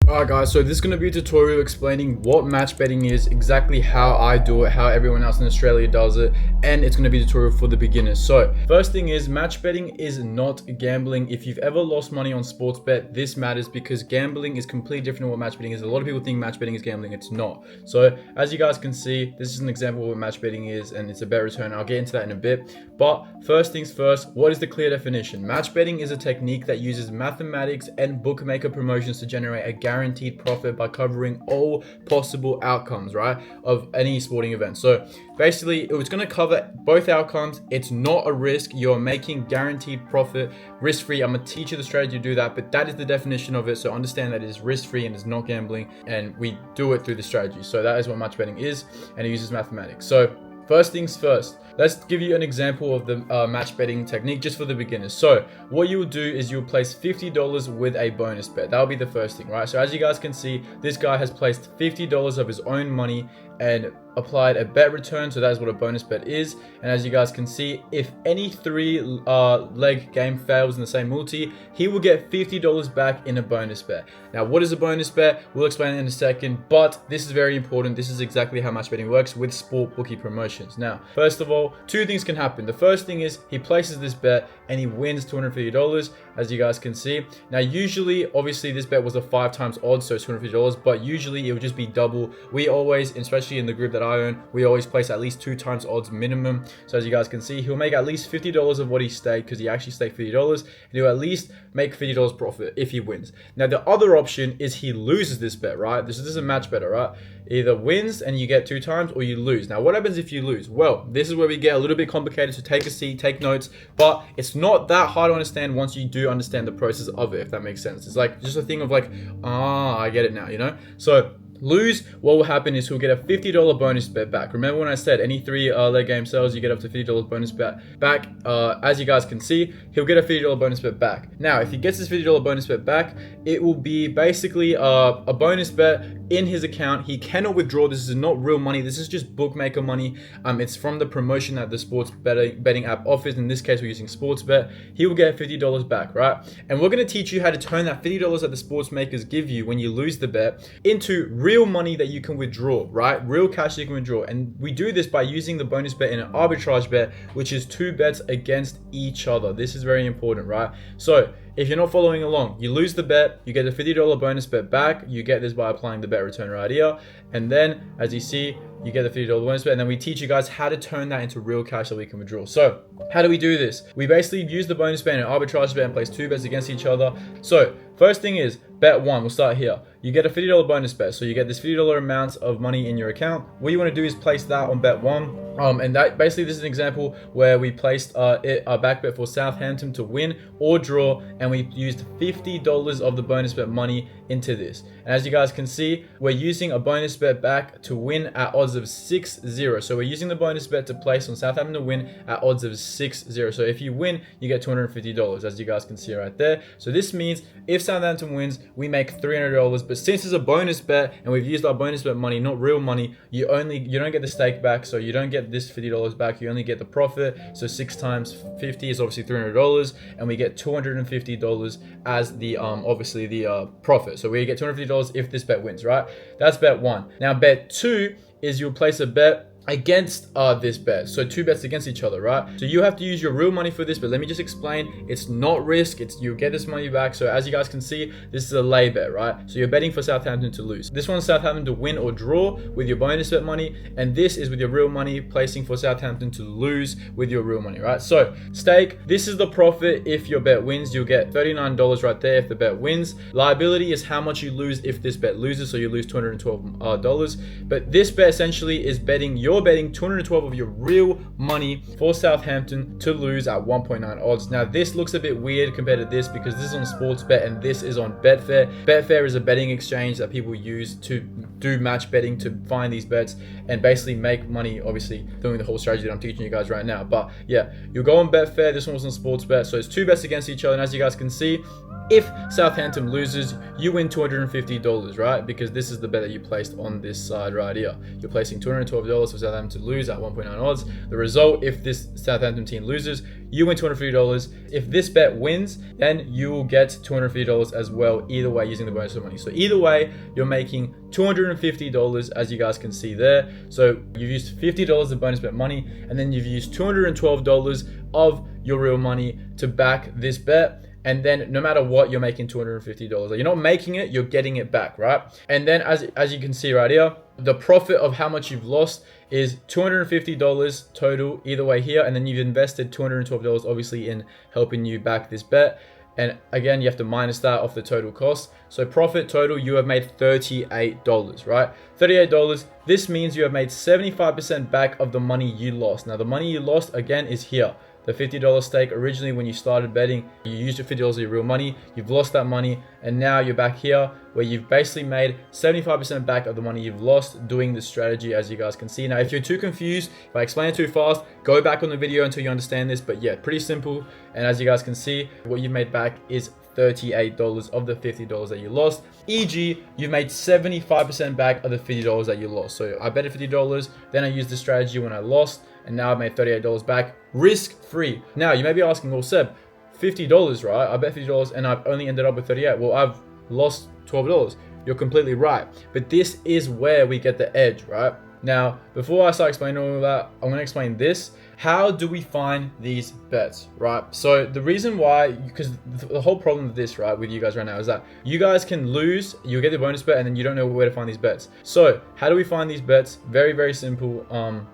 Alright guys, so this is going to be a tutorial explaining what match betting is, exactly how I do it, how everyone else in Australia does it, and it's going to be a tutorial for the beginners. So first thing is, match betting is not gambling. If you've ever lost money on sports bet, this matters because gambling is completely different than what match betting is. A lot of people think match betting is gambling, it's not. So as you guys can see, this is an example of what match betting is, and it's a bet return. I'll get into that in a bit, but first things first, what is the clear definition? Match betting is a technique that uses mathematics and bookmaker promotions to generate a guaranteed profit by covering all possible outcomes, right, of any sporting event. So basically, it's going to cover both outcomes. It's not a risk. You're making guaranteed profit, risk-free. I'm going to teach you the strategy to do that, but that is the definition of it. So understand that it is risk-free and it's not gambling, and we do it through the strategy. So that is what match betting is, and it uses mathematics. So first things first, let's give you an example of the match betting technique just for the beginners. So what you will do is you'll place $50 with a bonus bet. That'll be the first thing, right? So as you guys can see, this guy has placed $50 of his own money and applied a bet return. So that is what a bonus bet is. And as you guys can see, if any three leg game fails in the same multi, he will get $50 back in a bonus bet. Now, what is a bonus bet? We'll explain it in a second, but this is very important. This is exactly how match betting works with sport bookie promotions. Now, first of all, two things can happen. The first thing is he places this bet and he wins $250, as you guys can see. Now, usually, obviously, this bet was a 5 times odds, so $250, but usually it would just be double. We always, especially in the group that I own, we always place at least 2 times odds minimum. So as you guys can see, he'll make at least $50 of what he staked, because he actually staked $50, and he'll at least make $50 profit if he wins. Now, the other option is he loses this bet, right? This is a match better, right? Either wins and you get 2 times, or you lose. Now, what happens if you lose? Well, this is where we get a little bit complicated, so take a seat, take notes, but it's not that hard to understand once you do understand the process of it, if that makes sense. It's like just a thing of like, I get it now, you know? So lose, what will happen is he'll get a $50 bonus bet back. Remember when I said any 3 leg game sales, you get up to $50 bonus bet back. As you guys can see, he'll get a $50 bonus bet back. Now, if he gets this $50 bonus bet back, it will be basically a bonus bet in his account. He cannot withdraw. This is not real money. This is just bookmaker money. It's from the promotion that the sports betting app offers. In this case, we're using Sportsbet. He will get $50 back, right? And we're going to teach you how to turn that $50 that the sports makers give you when you lose the bet into real money that you can withdraw, right? Real cash that you can withdraw. And we do this by using the bonus bet in an arbitrage bet, which is 2 bets against each other. This is very important, right? So if you're not following along, you lose the bet, you get a $50 bonus bet back. You get this by applying the bet return right here. And then, as you see, you get the $50 bonus bet, and then we teach you guys how to turn that into real cash that we can withdraw. So how do we do this? We basically use the bonus bet and an arbitrage bet and place 2 bets against each other. So first thing is bet 1. We'll start here. You get a $50 bonus bet. So you get this $50 amount of money in your account. What you want to do is place that on bet 1. And that basically, this is an example where we placed a back bet for Southampton to win or draw, and we used $50 of the bonus bet money into this. And as you guys can see, we're using a bonus bet back to win at odds of 6-0. So we're using the bonus bet to place on Southampton to win at odds of 6-0. So if you win, you get $250, as you guys can see right there. So this means if Southampton wins, we make $300. But since it's a bonus bet and we've used our bonus bet money, not real money, you don't get the stake back. So you don't get this $50 back. You only get the profit. So 6 times 50 is obviously $300, and we get $250 as the obviously the profit. So we get $250 if this bet wins, right? That's bet 1. Now bet 2 is you'll place a bet against this bet. So 2 bets against each other, right? So you have to use your real money for this, but let me just explain. It's not risk. You get this money back. So as you guys can see, this is a lay bet, right? So you're betting for Southampton to lose. This one's Southampton to win or draw with your bonus bet money, and this is with your real money, placing for Southampton to lose with your real money, right? So stake, this is the profit. If your bet wins, you'll get $39 right there if the bet wins. Liability is how much you lose if this bet loses, so you lose $212. But this bet essentially is you're betting 212 of your real money for Southampton to lose at 1.9 odds. Now, this looks a bit weird compared to this because this is on Sportsbet and this is on Betfair. Betfair is a betting exchange that people use to do match betting, to find these bets and basically make money, obviously doing the whole strategy that I'm teaching you guys right now. But yeah, you'll go on Betfair. This one was on Sportsbet. So it's 2 bets against each other. And as you guys can see, if Southampton loses, you win $250, right? Because this is the bet that you placed on this side right here. You're placing $212 for Southampton to lose at 1.9 odds. The result, if this Southampton team loses, you win $250. If this bet wins, then you will get $250 as well, either way, using the bonus of money. So either way, you're making $250, as you guys can see there. So you've used $50 of bonus bet money, and then you've used $212 of your real money to back this bet. And then no matter what, you're making $250. You're not making it, you're getting it back, right? And then as you can see right here, the profit of how much you've lost is $250 total either way here. And then you've invested $212 obviously in helping you back this bet. And again, you have to minus that off the total cost. So profit total, you have made $38, right? $38. This means you have made 75% back of the money you lost. Now the money you lost again is here. The $50 stake originally when you started betting, you used your $50 of your real money, you've lost that money, and now you're back here where you've basically made 75% back of the money you've lost doing this strategy, as you guys can see. Now, if you're too confused, if I explain it too fast, go back on the video until you understand this. But yeah, pretty simple. And as you guys can see, what you've made back is $38 of the $50 that you lost. E.g., you've made 75% back of the $50 that you lost. So I betted $50, then I used the strategy when I lost, and now I've made $38 back, risk-free. Now, you may be asking, well, Seb, $50, right? I bet $50 and I've only ended up with 38. Well, I've lost $12. You're completely right. But this is where we get the edge, right? Now, before I start explaining all of that, I'm going to explain this. How do we find these bets, right? So the reason why, because the whole problem with this, right, with you guys right now is that you guys can lose, you get the bonus bet, and then you don't know where to find these bets. So how do we find these bets? Very, very simple.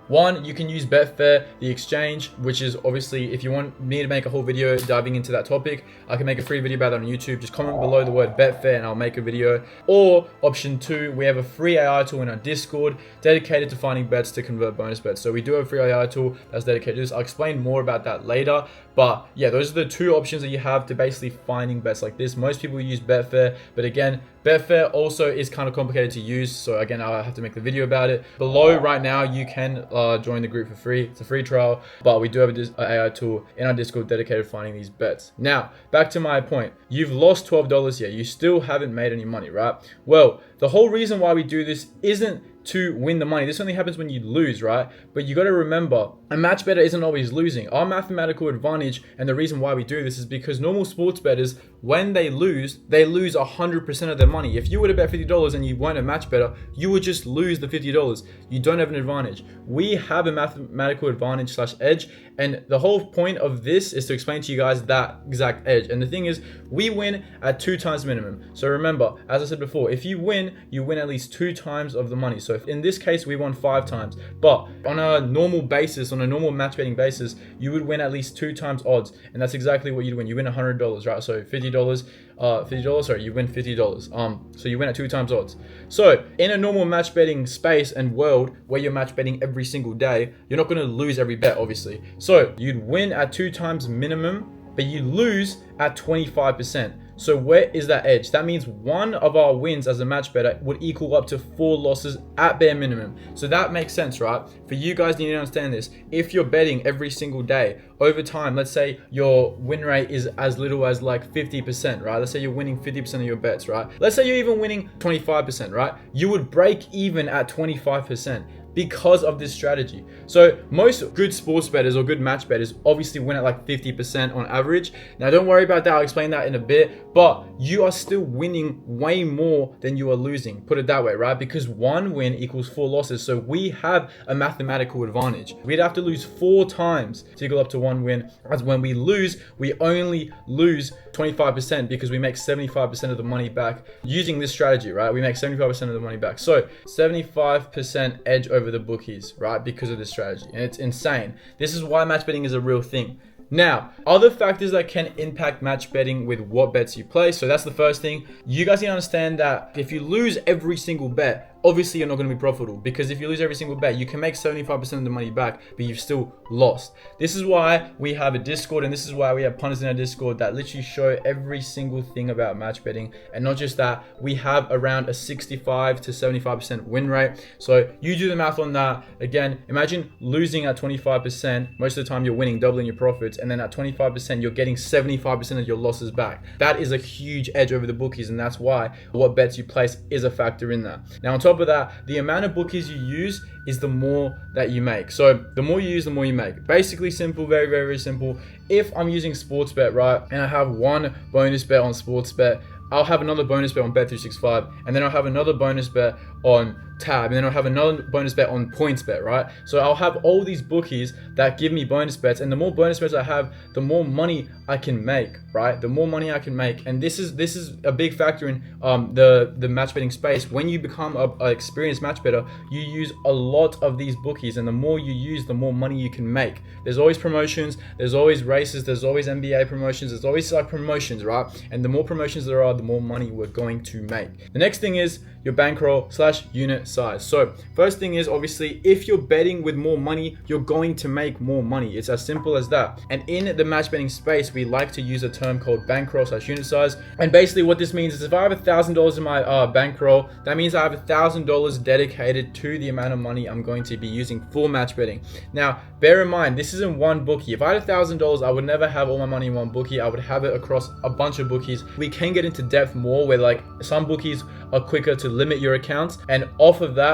One, you can use Betfair, the exchange, which is obviously, if you want me to make a whole video diving into that topic, I can make a free video about that on YouTube. Just comment below the word Betfair and I'll make a video. Or option two, we have a free AI tool in our Discord dedicated to finding bets to convert bonus bets. So we do have a free AI tool that's dedicated to this. I'll explain more about that later. But yeah, those are the two options that you have to basically finding bets like this. Most people use Betfair, but again, Betfair also is kind of complicated to use. So again, I'll have to make the video about it. Below right now, you can join the group for free. It's a free trial, but we do have an AI tool in our Discord dedicated to finding these bets. Now, back to my point. You've lost $12 here. You still haven't made any money, right? Well, the whole reason why we do this isn't to win the money. This only happens when you lose, right? But you got to remember, a match bettor isn't always losing. Our mathematical advantage, and the reason why we do this is because normal sports bettors, when they lose 100% of their money. If you were to bet $50 and you weren't a match bettor, you would just lose the $50. You don't have an advantage. We have a mathematical advantage / edge, and the whole point of this is to explain to you guys that exact edge. And the thing is, we win at 2 times minimum. So remember, as I said before, if you win at least 2 times of the money. So if in this case, we won 5 times. But on a normal basis, on a normal match betting basis, you would win at least 2 times odds. And that's exactly what you'd win. You win $100, right? So $50, sorry, you win $50. So you win at 2 times odds. So in a normal match betting space and world where you're match betting every single day, you're not going to lose every bet, obviously. So you'd win at 2 times minimum, but you lose at 25%. So where is that edge? That means one of our wins as a match bettor would equal up to 4 losses at bare minimum. So that makes sense, right? For you guys, you need to understand this. If you're betting every single day, over time, let's say your win rate is as little as like 50%, right? Let's say you're winning 50% of your bets, right? Let's say you're even winning 25%, right? You would break even at 25%. Because of this strategy. So most good sports bettors or good match bettors obviously win at like 50% on average. Now don't worry about that, I'll explain that in a bit, but you are still winning way more than you are losing. Put it that way, right? Because 1 win equals 4 losses. So we have a mathematical advantage. We'd have to lose 4 times to equal up to 1 win. As when we lose, we only lose 25% because we make 75% of the money back using this strategy, right? We make 75% of the money back. So 75% edge over the bookies, right? Because of this strategy. And it's insane. This is why match betting is a real thing. Now, other factors that can impact match betting with what bets you place. So that's the first thing. You guys need to understand that if you lose every single bet, obviously you're not going to be profitable, because if you lose every single bet, you can make 75% of the money back, but you've still lost. This is why we have a Discord, and this is why we have punters in our Discord that literally show every single thing about match betting. And not just that, we have around a 65 to 75% win rate. So you do the math on that. Again, imagine losing at 25%. Most of the time you're winning, doubling your profits, and then at 25% you're getting 75% of your losses back. That is a huge edge over the bookies, and that's why what bets you place is a factor in that. Now on top of that, the amount of bookies you use is the more that you make. So the more you use, the more you make. Basically simple, very, very, very simple. If I'm using Sportsbet, right, and I have one bonus bet on Sportsbet, I'll have another bonus bet on Bet365, and then I'll have another bonus bet on Tab, and then I'll have another bonus bet on PointsBet, right? So I'll have all these bookies that give me bonus bets, and the more bonus bets I have, the more money I can make, right? The more money I can make, and this is a big factor in the match betting space. When you become a experienced match better, you use a lot of these bookies, and the more you use, the more money you can make. There's always promotions, there's always races, there's always NBA promotions, there's always like promotions, right? And the more promotions there are, the more money we're going to make. The next thing is your bankroll / unit size. So first thing is, obviously, if you're betting with more money, you're going to make more money. It's as simple as that. And in the match betting space, we like to use a term called bankroll / unit size. And basically what this means is, if I have $1,000 in my bankroll, that means I have $1,000 dedicated to the amount of money I'm going to be using for match betting. Now, bear in mind, this isn't one bookie. If I had $1,000, I would never have all my money in one bookie. I would have it across a bunch of bookies. We can get into depth more, where like some bookies are quicker to limit your accounts, and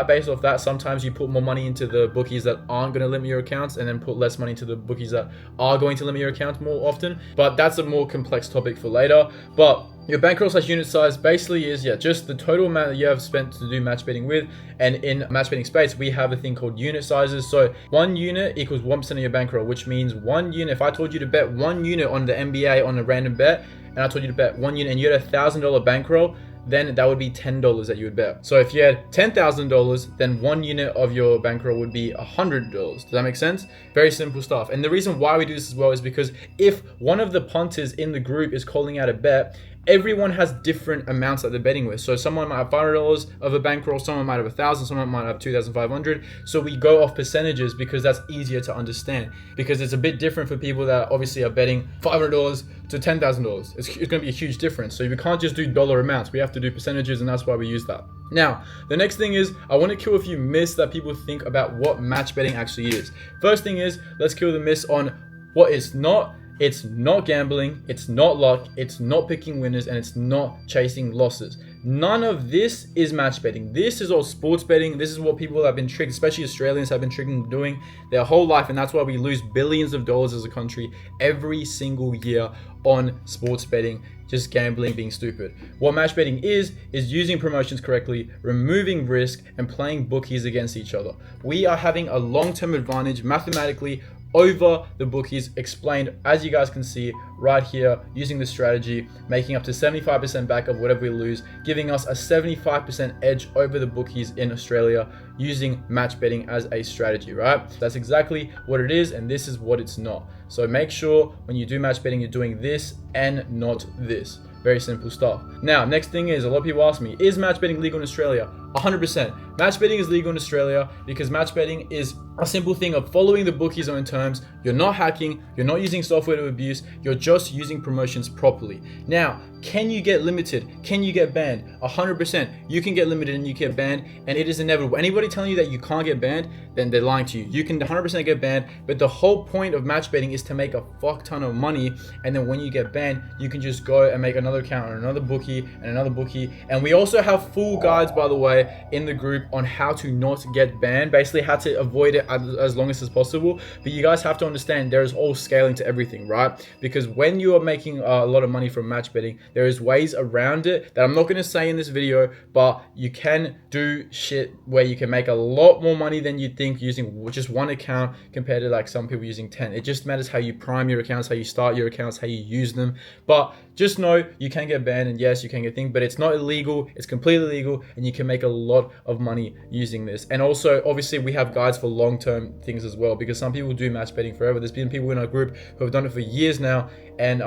based off that, sometimes you put more money into the bookies that aren't going to limit your accounts, and then put less money into the bookies that are going to limit your accounts more often. But that's a more complex topic for later. But your bankroll / unit size basically is, just the total amount that you have spent to do match betting with. And in match betting space, we have a thing called unit sizes. So 1 unit equals 1% of your bankroll, which means 1 unit, if I told you to bet 1 unit on the NBA on a random bet, and I told you to bet 1 unit and you had $1,000 bankroll, then that would be $10 that you would bet. So if you had $10,000, then 1 unit of your bankroll would be $100. Does that make sense? Very simple stuff. And the reason why we do this as well is because if one of the punters in the group is calling out a bet, everyone has different amounts that they're betting with. So someone might have $500 of a bankroll, someone might have 1,000, someone might have 2,500. So we go off percentages because that's easier to understand, because it's a bit different for people that obviously are betting $500 to $10,000. It's going to be a huge difference. So we can't just do dollar amounts. We have to do percentages, and that's why we use that. Now, the next thing is, I want to kill a few myths that people think about what match betting actually is. First thing is, let's kill the myths on what it's not. It's not gambling, it's not luck, it's not picking winners, and it's not chasing losses. None of this is match betting. This is all sports betting. This is what people have been tricked, especially Australians have been tricked into doing their whole life, and that's why we lose billions of dollars as a country every single year on sports betting, just gambling, being stupid. What match betting is using promotions correctly, removing risk, and playing bookies against each other. We are having a long-term advantage mathematically over the bookies, explained as you guys can see right here, using this strategy, making up to 75% back of whatever we lose, giving us a 75% edge over the bookies in Australia, using match betting as a strategy, right? That's exactly what it is, and this is what it's not. So make sure when you do match betting, you're doing this and not this. Very simple stuff. Now, next thing is, a lot of people ask me, is match betting legal in Australia? 100%. Match betting is legal in Australia because match betting is a simple thing of following the bookie's own terms. You're not hacking, you're not using software to abuse, you're just using promotions properly. Now, can you get limited? Can you get banned? 100%. You can get limited and you get banned, and it is inevitable. Anybody telling you that you can't get banned, then they're lying to you. You can 100% get banned, but the whole point of match betting is to make a fuck ton of money, and then when you get banned, you can just go and make another account on another bookie and another bookie. And we also have full guides, by the way, in the group on how to not get banned, basically how to avoid it as long as possible. But you guys have to understand there is all scaling to everything, right? Because when you are making a lot of money from match betting, there is ways around it that I'm not going to say in this video, but you can do shit where you can make a lot more money than you think using just one account compared to like some people using 10. It just matters how you prime your accounts, how you start your accounts, how you use them. But just know you can get banned, and yes, you can get things, but it's not illegal. It's completely legal, and you can make a lot of money using this. And also, obviously, we have guides for long-term things as well, because some people do match betting forever. There's been people in our group who have done it for years now, and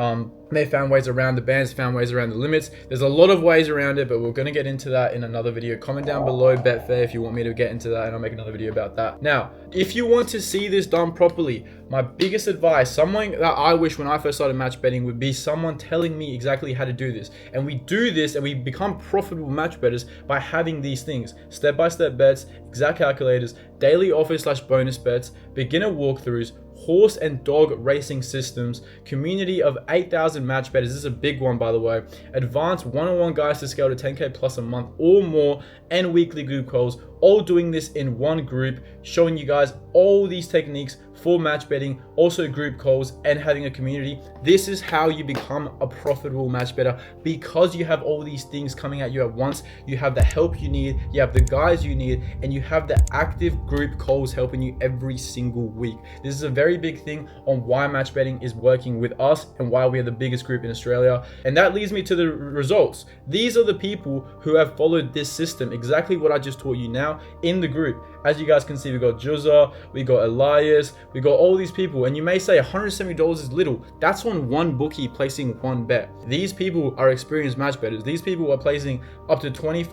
They found ways around the bans, found ways around the limits. There's a lot of ways around it, but we're going to get into that in another video. Comment down below Betfair if you want me to get into that, and I'll make another video about that. Now, if you want to see this done properly, my biggest advice, something that I wish when I first started match betting, would be someone telling me exactly how to do this. And we do this and we become profitable match bettors by having these things: step-by-step bets, exact calculators, daily offer/bonus bets, beginner walkthroughs, horse and dog racing systems, community of 8,000 match bettors. This is a big one, by the way. Advanced one-on-one guys to scale to 10K plus a month or more, and weekly group calls, all doing this in one group, showing you guys all these techniques for match betting, also group calls, and having a community. This is how you become a profitable match bettor, because you have all these things coming at you at once. You have the help you need, you have the guys you need, and you have the active group calls helping you every single week. This is a very big thing on why match betting is working with us and why we are the biggest group in Australia. And that leads me to the results. These are the people who have followed this system, exactly what I just taught you now in the group. As you guys can see, we got Juzza, we got Elias, we got all these people. And you may say $170 is little. That's on one bookie placing one bet. These people are experienced match bettors. These people are placing up to 20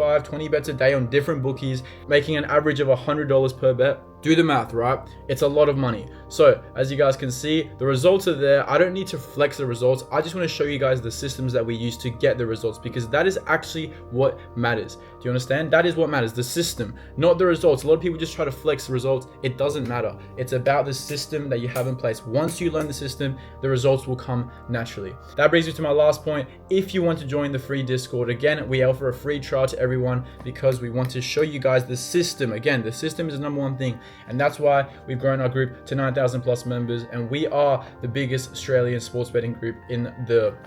bets a day on different bookies, making an average of $100 per bet. Do the math, right? It's a lot of money. So as you guys can see, the results are there. I don't need to flex the results. I just want to show you guys the systems that we use to get the results, because that is actually what matters. Do you understand? That is what matters, the system, not the results. A lot of people just try to flex the results. It doesn't matter. It's about the system that you have in place. Once you learn the system, the results will come naturally. That brings me to my last point. If you want to join the free Discord, again, we offer a free trial to everyone because we want to show you guys the system. Again, the system is the number one thing. And that's why we've grown our group to 9,000 plus members, and we are the biggest Australian sports betting group in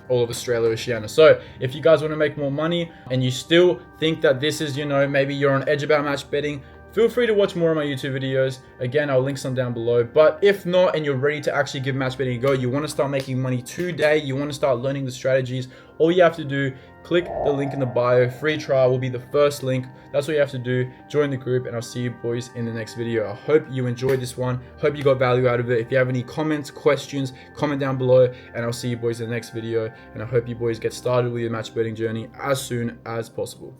all of Australia, Oceania. So if you guys want to make more money and you still think that this is, maybe you're on edge about match betting, feel free to watch more of my YouTube videos. Again, I'll link some down below. But if not, and you're ready to actually give match betting a go, you want to start making money today, you want to start learning the strategies, all you have to do, click the link in the bio. Free trial will be the first link. That's what you have to do. Join the group, and I'll see you boys in the next video. I hope you enjoyed this one. Hope you got value out of it. If you have any comments, questions, comment down below, and I'll see you boys in the next video. And I hope you boys get started with your match betting journey as soon as possible.